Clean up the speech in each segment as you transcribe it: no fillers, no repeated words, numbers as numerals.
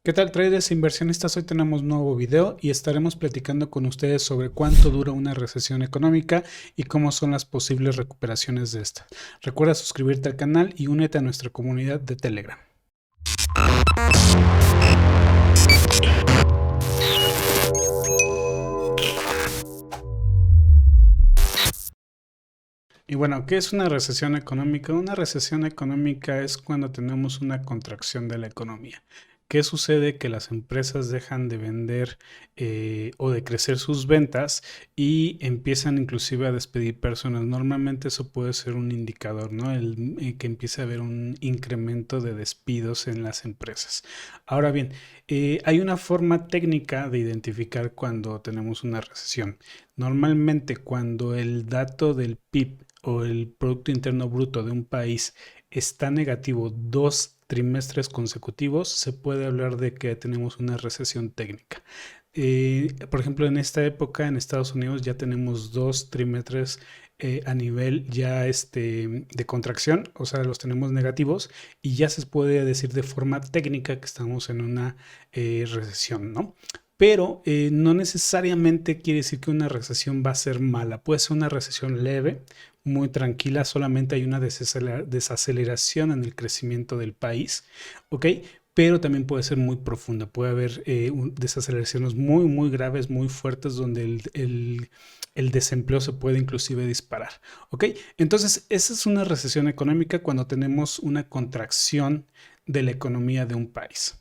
¿Qué tal, traders e inversionistas? Hoy tenemos un nuevo video y estaremos platicando con ustedes sobre cuánto dura una recesión económica y cómo son las posibles recuperaciones de esta. Recuerda suscribirte al canal y únete a nuestra comunidad de Telegram. Y bueno, ¿qué es una recesión económica? Una recesión económica es cuando tenemos una contracción de la economía. ¿Qué sucede? Que las empresas dejan de vender o de crecer sus ventas y empiezan inclusive a despedir personas. Normalmente eso puede ser un indicador, ¿no? Que empiece a haber un incremento de despidos en las empresas. Ahora bien, hay una forma técnica de identificar cuando tenemos una recesión. Normalmente cuando el dato del PIB o el Producto Interno Bruto de un país está negativo 2 trimestres consecutivos, se puede hablar de que tenemos una recesión técnica. Por ejemplo, en esta época en Estados Unidos ya tenemos 2 trimestres a nivel ya de contracción, o sea, los tenemos negativos y ya se puede decir de forma técnica que estamos en una recesión, ¿no? Pero no necesariamente quiere decir que una recesión va a ser mala. Puede ser una recesión leve, muy tranquila, solamente hay una desaceleración en el crecimiento del país, ¿ok? Pero también puede ser muy profunda. Puede haber desaceleraciones muy graves, muy fuertes, donde el desempleo se puede inclusive disparar, ¿ok? Entonces, esa es una recesión económica cuando tenemos una contracción de la economía de un país.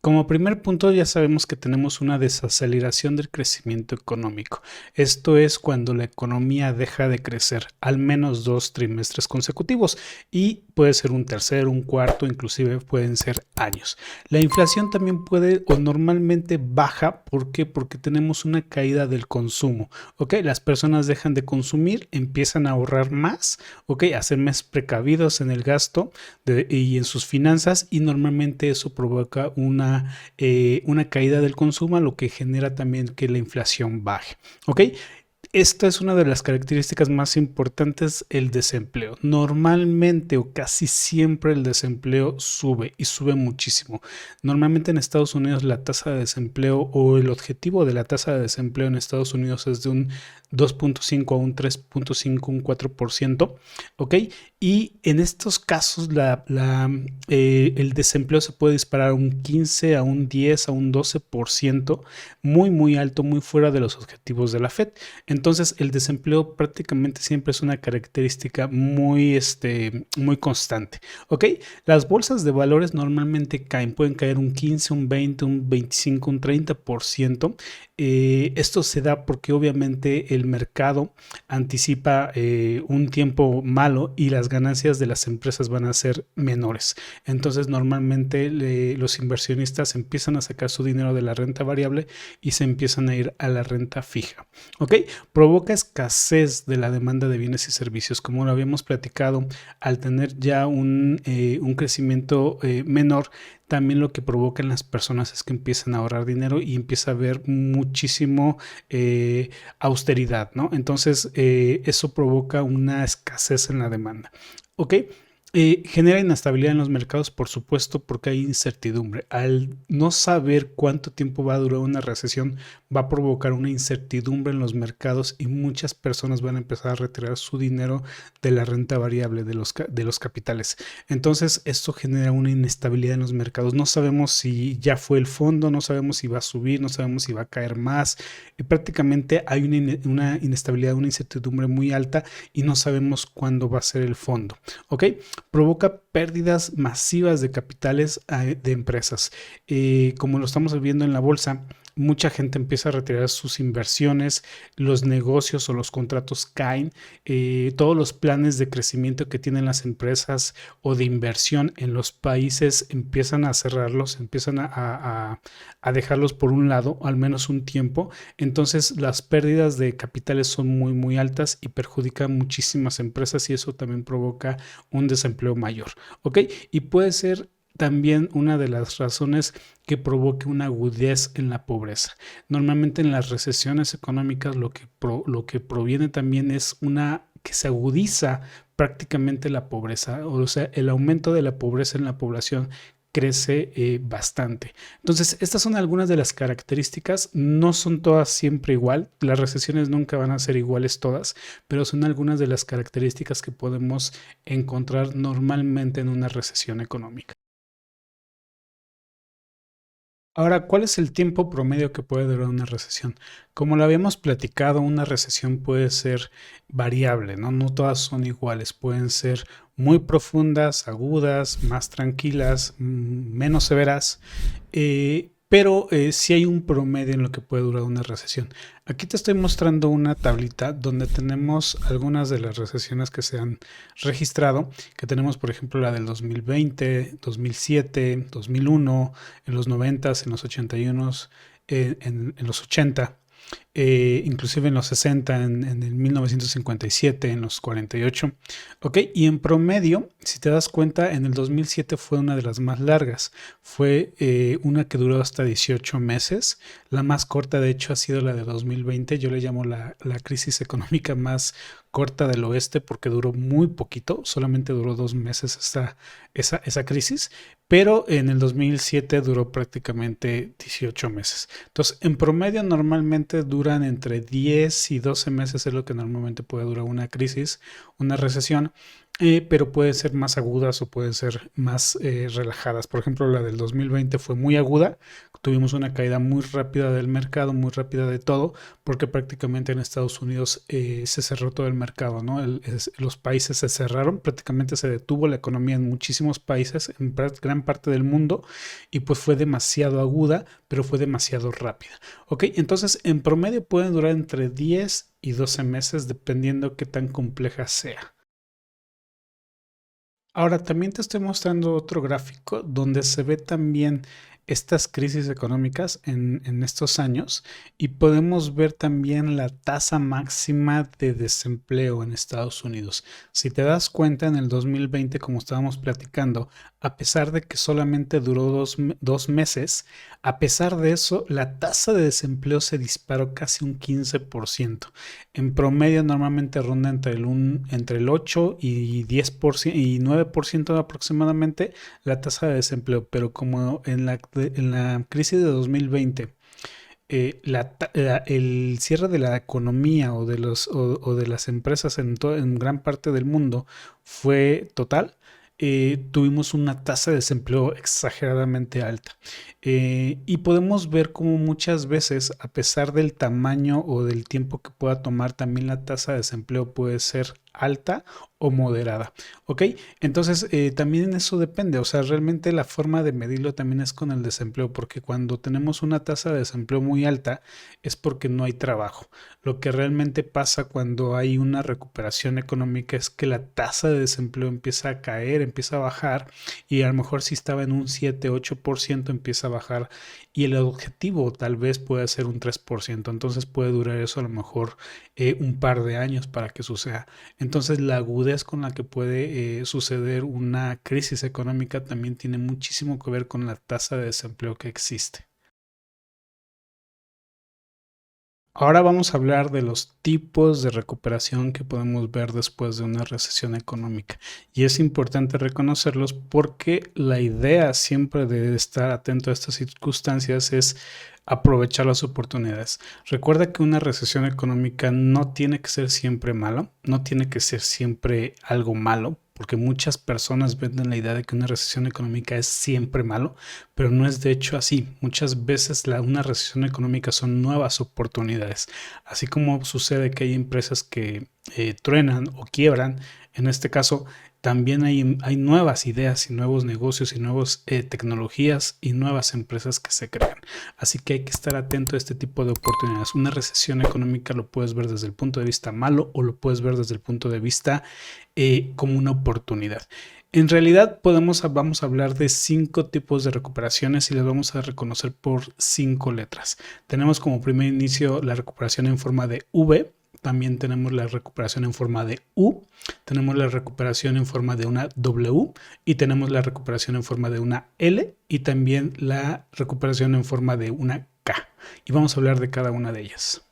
Como primer punto, ya sabemos que tenemos una desaceleración del crecimiento económico. Esto es cuando la economía deja de crecer al menos 2 trimestres consecutivos y puede ser un tercero, un cuarto, inclusive pueden ser años. La inflación también puede o normalmente baja. ¿Por qué? Porque tenemos una caída del consumo. ¿Ok? Las personas dejan de consumir, empiezan a ahorrar más, ¿ok? A ser más precavidos en el gasto y en sus finanzas, y normalmente eso provoca una caída del consumo, lo que genera también que la inflación baje. ¿Ok? Esta es una de las características más importantes, el desempleo. Normalmente o casi siempre el desempleo sube y sube muchísimo. Normalmente en Estados Unidos la tasa de desempleo o el objetivo de la tasa de desempleo en Estados Unidos es de un 2.5 a un 3.5, un 4%, ¿ok? Y en estos casos el desempleo se puede disparar a un 15, a un 10, a un 12%, muy alto, muy fuera de los objetivos de la Fed. Entonces, el desempleo prácticamente siempre es una característica muy constante, ¿ok? Las bolsas de valores normalmente caen, pueden caer un 15, un 20, un 25, un 30%. Esto se da porque obviamente el mercado anticipa un tiempo malo y las ganancias de las empresas van a ser menores. Entonces, normalmente los inversionistas empiezan a sacar su dinero de la renta variable y se empiezan a ir a la renta fija, ¿ok? Provoca escasez de la demanda de bienes y servicios, como lo habíamos platicado. Al tener ya un crecimiento menor, también lo que provoca en las personas es que empiezan a ahorrar dinero y empieza a haber muchísimo austeridad, ¿no? Entonces, eso provoca una escasez en la demanda, ¿ok? Genera inestabilidad en los mercados, por supuesto, porque hay incertidumbre. Al no saber cuánto tiempo va a durar una recesión, va a provocar una incertidumbre en los mercados y muchas personas van a empezar a retirar su dinero de la renta variable, de los capitales. Entonces, esto genera una inestabilidad en los mercados. No sabemos si ya fue el fondo, no sabemos si va a subir, no sabemos si va a caer más. Prácticamente hay una inestabilidad, una incertidumbre muy alta y no sabemos cuándo va a ser el fondo, ¿ok? Provoca pérdidas masivas de capitales de empresas. Como lo estamos viendo en la bolsa, mucha gente empieza a retirar sus inversiones, los negocios o los contratos caen, todos los planes de crecimiento que tienen las empresas o de inversión en los países empiezan a cerrarlos, empiezan a dejarlos por un lado, al menos un tiempo. Entonces, las pérdidas de capitales son muy altas y perjudican muchísimas empresas y eso también provoca un desempleo mayor, ¿ok? Y puede ser también una de las razones que provoque una agudez en la pobreza. Normalmente en las recesiones económicas lo que proviene también es que se agudiza prácticamente la pobreza, o sea, el aumento de la pobreza en la población crece bastante. Entonces, estas son algunas de las características, no son todas siempre igual, las recesiones nunca van a ser iguales todas, pero son algunas de las características que podemos encontrar normalmente en una recesión económica. Ahora, ¿cuál es el tiempo promedio que puede durar una recesión? Como lo habíamos platicado, una recesión puede ser variable, ¿no? No todas son iguales, pueden ser muy profundas, agudas, más tranquilas, menos severas, pero sí hay un promedio en lo que puede durar una recesión. Aquí te estoy mostrando una tablita donde tenemos algunas de las recesiones que se han registrado, que tenemos por ejemplo la del 2020, 2007, 2001, en los 90, en los 81, en los 80, inclusive en los 60, en el 1957, en los 48. Ok, y en promedio, si te das cuenta, en el 2007 fue una de las más largas. Fue una que duró hasta 18 meses. La más corta, de hecho, ha sido la de 2020. Yo le llamo la crisis económica más corta del oeste porque duró muy poquito, solamente duró 2 meses esa crisis, pero en el 2007 duró prácticamente 18 meses. Entonces, en promedio normalmente duran entre 10 y 12 meses, es lo que normalmente puede durar una crisis, una recesión. Pero pueden ser más agudas o pueden ser más relajadas. Por ejemplo, la del 2020 fue muy aguda, tuvimos una caída muy rápida del mercado, muy rápida de todo, porque prácticamente en Estados Unidos se cerró todo el mercado, ¿no? Los países se cerraron, prácticamente se detuvo la economía en muchísimos países, en gran parte del mundo, y pues fue demasiado aguda, pero fue demasiado rápida. Ok, entonces en promedio pueden durar entre 10 y 12 meses, dependiendo qué tan compleja sea. Ahora también te estoy mostrando otro gráfico donde se ve también estas crisis económicas en estos años y podemos ver también la tasa máxima de desempleo en Estados Unidos. Si te das cuenta, en el 2020, como estábamos platicando, a pesar de que solamente duró dos meses, a pesar de eso, la tasa de desempleo se disparó casi un 15%. En promedio normalmente ronda entre el 8 y 10% y 9% aproximadamente la tasa de desempleo, pero como en la crisis de 2020 el cierre de la economía o de las empresas en gran parte del mundo fue total, tuvimos una tasa de desempleo exageradamente alta. Y podemos ver cómo muchas veces, a pesar del tamaño o del tiempo que pueda tomar, también la tasa de desempleo puede ser alta o moderada. ¿Ok? Entonces, también eso depende. O sea, realmente la forma de medirlo también es con el desempleo, porque cuando tenemos una tasa de desempleo muy alta es porque no hay trabajo. Lo que realmente pasa cuando hay una recuperación económica es que la tasa de desempleo empieza a caer, empieza a bajar y a lo mejor si estaba en un 7-8% empieza a bajar y el objetivo tal vez pueda ser un 3%. Entonces puede durar eso a lo mejor un par de años para que suceda. Entonces la agudez con la que puede suceder una crisis económica también tiene muchísimo que ver con la tasa de desempleo que existe. Ahora vamos a hablar de los tipos de recuperación que podemos ver después de una recesión económica. Y es importante reconocerlos porque la idea siempre de estar atento a estas circunstancias es aprovechar las oportunidades. Recuerda que una recesión económica no tiene que ser siempre mala, no tiene que ser siempre algo malo, porque muchas personas venden la idea de que una recesión económica es siempre malo, pero no es de hecho así. Muchas veces una recesión económica son nuevas oportunidades, así como sucede que hay empresas que truenan o quiebran. En este caso, también hay nuevas ideas y nuevos negocios y nuevas tecnologías y nuevas empresas que se crean. Así que hay que estar atento a este tipo de oportunidades. Una recesión económica lo puedes ver desde el punto de vista malo o lo puedes ver desde el punto de vista como una oportunidad. En realidad vamos a hablar de 5 tipos de recuperaciones y las vamos a reconocer por 5 letras. Tenemos como primer inicio la recuperación en forma de V, también tenemos la recuperación en forma de U, tenemos la recuperación en forma de una W y tenemos la recuperación en forma de una L y también la recuperación en forma de una K. Y vamos a hablar de cada una de ellas.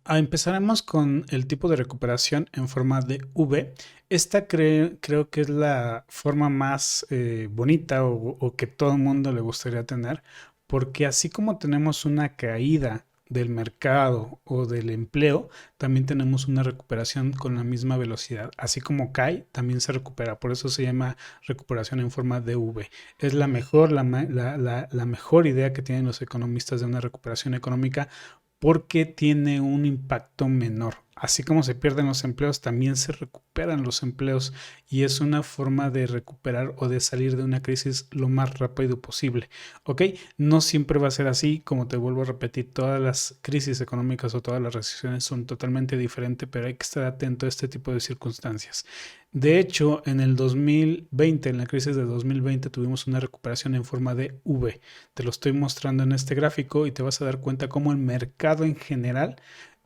Empezaremos con el tipo de recuperación en forma de V. Esta creo que es la forma más bonita o que todo el mundo le gustaría tener, porque así como tenemos una caída del mercado o del empleo, también tenemos una recuperación con la misma velocidad. Así como cae, también se recupera. Por eso se llama recuperación en forma de V. Es la mejor, la mejor idea que tienen los economistas de una recuperación económica porque tiene un impacto menor. Así como se pierden los empleos, también se recuperan los empleos y es una forma de recuperar o de salir de una crisis lo más rápido posible. ¿Ok? No siempre va a ser así, como te vuelvo a repetir, todas las crisis económicas o todas las recesiones son totalmente diferentes, pero hay que estar atento a este tipo de circunstancias. De hecho, en el 2020, en la crisis de 2020, tuvimos una recuperación en forma de V. Te lo estoy mostrando en este gráfico y te vas a dar cuenta cómo el mercado en general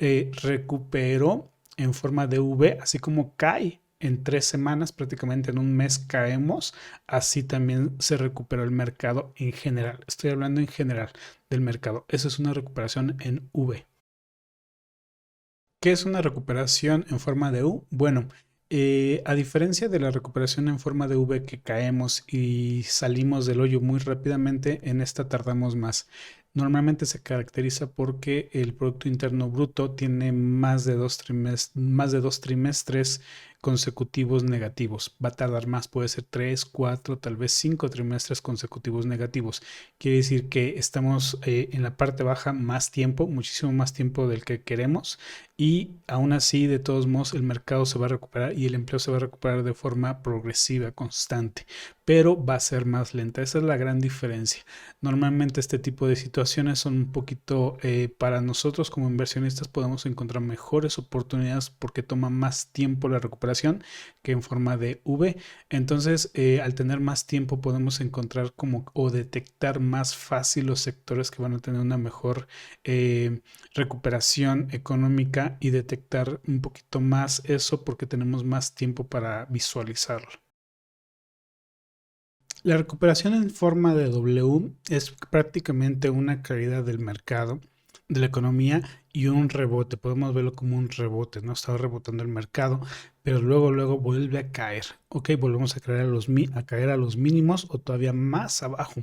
recuperó en forma de V, así como cae en 3 semanas, prácticamente en un mes caemos, así también se recuperó el mercado en general. Estoy hablando en general del mercado. Eso es una recuperación en V. ¿Qué es una recuperación en forma de U? Bueno, a diferencia de la recuperación en forma de V que caemos y salimos del hoyo muy rápidamente, en esta tardamos más. Normalmente se caracteriza porque el Producto Interno Bruto tiene más de dos trimestres consecutivos negativos. Va a tardar más, puede ser 3, 4, tal vez 5 trimestres consecutivos negativos. Quiere decir que estamos en la parte baja más tiempo, muchísimo más tiempo del que queremos y aún así, de todos modos, el mercado se va a recuperar y el empleo se va a recuperar de forma progresiva, constante, pero va a ser más lenta. Esa es la gran diferencia. Normalmente este tipo de situaciones son un poquito, para nosotros como inversionistas podemos encontrar mejores oportunidades porque toma más tiempo la recuperación que en forma de V. Entonces, al tener más tiempo podemos encontrar como o detectar más fácil los sectores que van a tener una mejor recuperación económica y detectar un poquito más eso porque tenemos más tiempo para visualizarlo. La recuperación en forma de W es prácticamente una caída del mercado, de la economía y un rebote. Podemos verlo como un rebote, ¿no? Está rebotando el mercado, pero luego vuelve a caer. Ok, volvemos a caer a caer a los mínimos o todavía más abajo.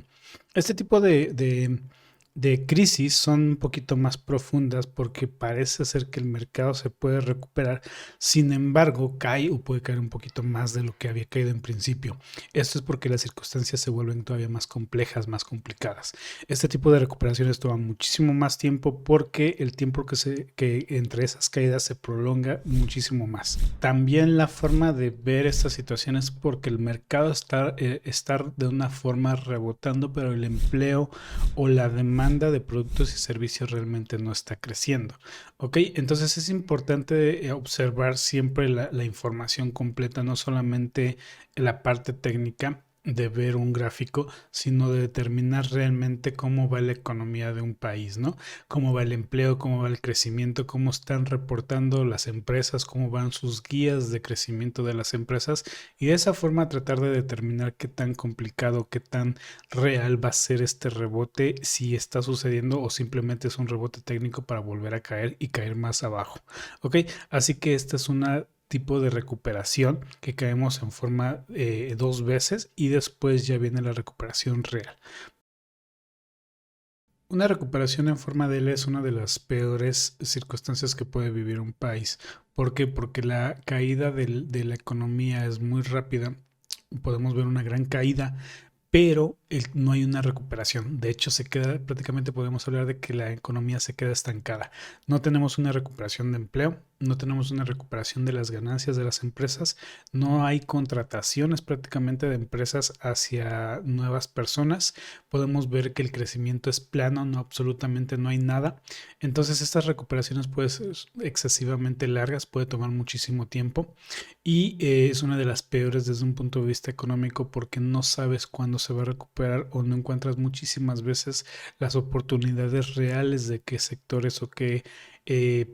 Este tipo de crisis son un poquito más profundas porque parece ser que el mercado se puede recuperar. Sin embargo, cae o puede caer un poquito más de lo que había caído en principio. Esto es porque las circunstancias se vuelven todavía más complejas, más complicadas. Este tipo de recuperaciones toma muchísimo más tiempo porque el tiempo que entre esas caídas se prolonga muchísimo más. También la forma de ver esta situación es porque el mercado está de una forma rebotando, pero el empleo o la demanda de productos y servicios realmente no está creciendo. Ok, entonces es importante observar siempre la información completa, no solamente la parte técnica de ver un gráfico, sino de determinar realmente cómo va la economía de un país, ¿no? Cómo va el empleo, cómo va el crecimiento, cómo están reportando las empresas, cómo van sus guías de crecimiento de las empresas y de esa forma tratar de determinar qué tan complicado, qué tan real va a ser este rebote, si está sucediendo o simplemente es un rebote técnico para volver a caer y caer más abajo. Ok, así que esta es una tipo de recuperación que caemos en forma 2 veces y después ya viene la recuperación real. Una recuperación en forma de L es una de las peores circunstancias que puede vivir un país. ¿Por qué? Porque la caída de la economía es muy rápida. Podemos ver una gran caída, pero no hay una recuperación. De hecho, prácticamente podemos hablar de que la economía se queda estancada. No tenemos una recuperación de empleo, no tenemos una recuperación de las ganancias de las empresas, no hay contrataciones prácticamente de empresas hacia nuevas personas. Podemos ver que el crecimiento es plano, no absolutamente no hay nada. Entonces, estas recuperaciones pueden ser excesivamente largas, puede tomar muchísimo tiempo y es una de las peores desde un punto de vista económico porque no sabes cuándo se va a recuperar o no encuentras muchísimas veces las oportunidades reales de qué sectores o qué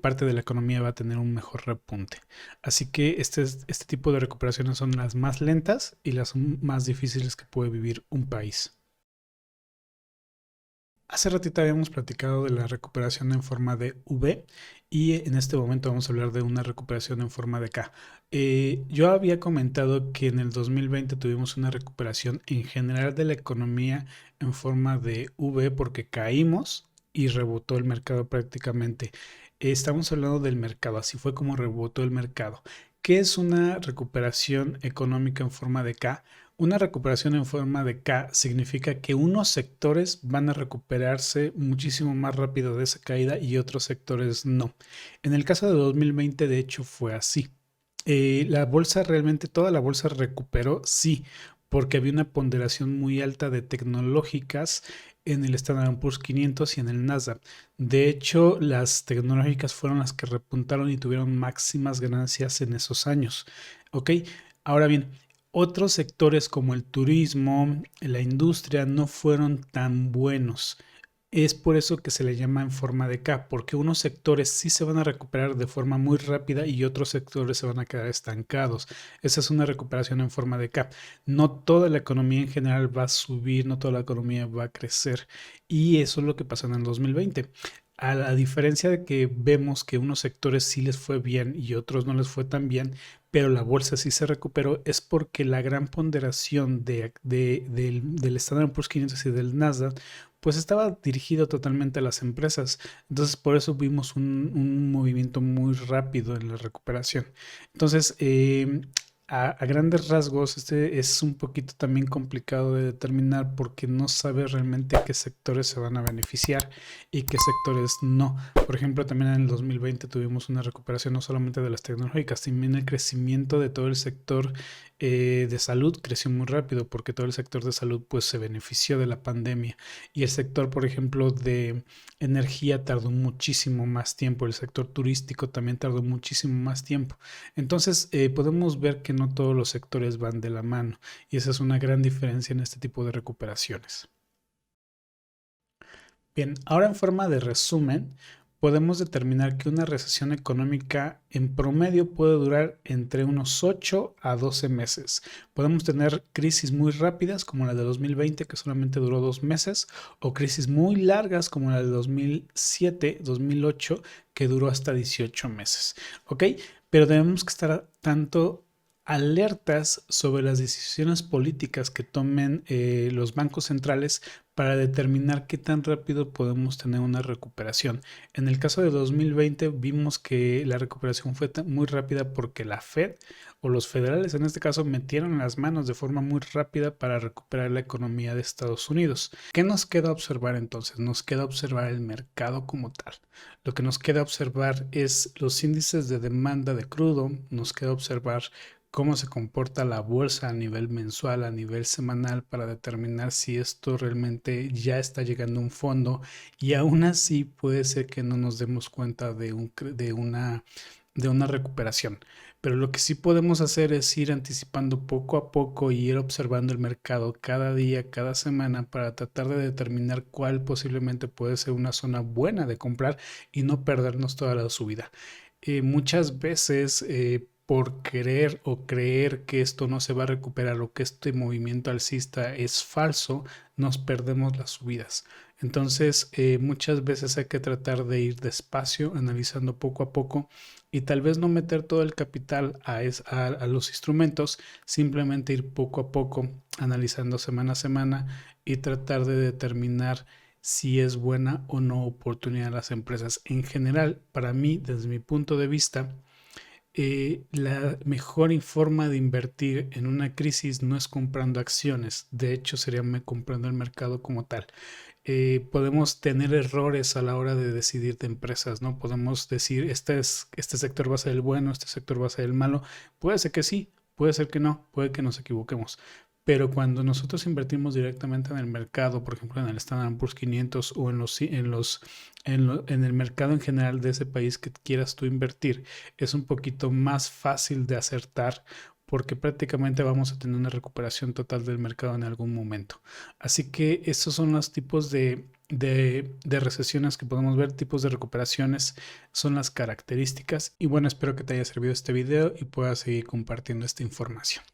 parte de la economía va a tener un mejor repunte. Así que este tipo de recuperaciones son las más lentas y las más difíciles que puede vivir un país. Hace ratito habíamos platicado de la recuperación en forma de V y en este momento vamos a hablar de una recuperación en forma de K. Yo había comentado que en el 2020 tuvimos una recuperación en general de la economía en forma de V porque caímos y rebotó el mercado prácticamente. Estamos hablando del mercado, así fue como rebotó el mercado. ¿Qué es una recuperación económica en forma de K? Una recuperación en forma de K significa que unos sectores van a recuperarse muchísimo más rápido de esa caída y otros sectores no. En el caso de 2020, de hecho, fue así. La bolsa realmente, toda la bolsa recuperó, sí, porque había una ponderación muy alta de tecnológicas en el Standard Poor's 500 y en el Nasdaq. De hecho, las tecnológicas fueron las que repuntaron y tuvieron máximas ganancias en esos años. ¿Ok? Ahora bien, otros sectores como el turismo, la industria, no fueron tan buenos. Es por eso que se le llama en forma de K, porque unos sectores sí se van a recuperar de forma muy rápida y otros sectores se van a quedar estancados. Esa es una recuperación en forma de K. No toda la economía en general va a subir, no toda la economía va a crecer. Y eso es lo que pasó en el 2020. A la diferencia de que vemos que unos sectores sí les fue bien y otros no les fue tan bien, pero la bolsa sí se recuperó, es porque la gran ponderación del Standard Poor's 500 y del Nasdaq pues estaba dirigido totalmente a las empresas. Entonces, por eso vimos un movimiento muy rápido en la recuperación. Entonces, a grandes rasgos, este es un poquito también complicado de determinar porque no sabe realmente qué sectores se van a beneficiar y qué sectores no. Por ejemplo, también en el 2020 tuvimos una recuperación no solamente de las tecnológicas, también el crecimiento de todo el sector de salud creció muy rápido porque todo el sector de salud pues se benefició de la pandemia y el sector, por ejemplo, de energía tardó muchísimo más tiempo, el sector turístico también tardó muchísimo más tiempo. Entonces, podemos ver que no todos los sectores van de la mano y esa es una gran diferencia en este tipo de recuperaciones. Bien, ahora en forma de resumen, podemos determinar que una recesión económica en promedio puede durar entre unos 8 a 12 meses. Podemos tener crisis muy rápidas como la de 2020 que solamente duró 2 meses o crisis muy largas como la de 2007, 2008 que duró hasta 18 meses. ¿Ok? Pero tenemos que estar tanto alertas sobre las decisiones políticas que tomen los bancos centrales para determinar qué tan rápido podemos tener una recuperación. En el caso de 2020 vimos que la recuperación fue muy rápida porque la Fed o los federales en este caso metieron las manos de forma muy rápida para recuperar la economía de Estados Unidos. ¿Qué nos queda observar entonces? Nos queda observar el mercado como tal. Lo que nos queda observar es los índices de demanda de crudo, nos queda observar cómo se comporta la bolsa a nivel mensual, a nivel semanal, para determinar si esto realmente ya está llegando a un fondo y aún así puede ser que no nos demos cuenta de una recuperación. Pero lo que sí podemos hacer es ir anticipando poco a poco y ir observando el mercado cada día, cada semana para tratar de determinar cuál posiblemente puede ser una zona buena de comprar y no perdernos toda la subida. Muchas veces por querer o creer que esto no se va a recuperar o que este movimiento alcista es falso, nos perdemos las subidas. Entonces, muchas veces hay que tratar de ir despacio, analizando poco a poco y tal vez no meter todo el capital a los instrumentos, simplemente ir poco a poco, analizando semana a semana y tratar de determinar si es buena o no oportunidad las empresas. En general, para mí, desde mi punto de vista, la mejor forma de invertir en una crisis no es comprando acciones, de hecho sería comprando el mercado como tal. Podemos tener errores a la hora de decidir de empresas, ¿no? Podemos decir, este sector va a ser el bueno, este sector va a ser el malo. Puede ser que sí, puede ser que no, puede que nos equivoquemos. Pero cuando nosotros invertimos directamente en el mercado, por ejemplo en el Standard Poor's 500 o en el mercado en general de ese país que quieras tú invertir, es un poquito más fácil de acertar porque prácticamente vamos a tener una recuperación total del mercado en algún momento. Así que esos son los tipos de recesiones que podemos ver, tipos de recuperaciones, son las características. Y bueno, espero que te haya servido este video y puedas seguir compartiendo esta información.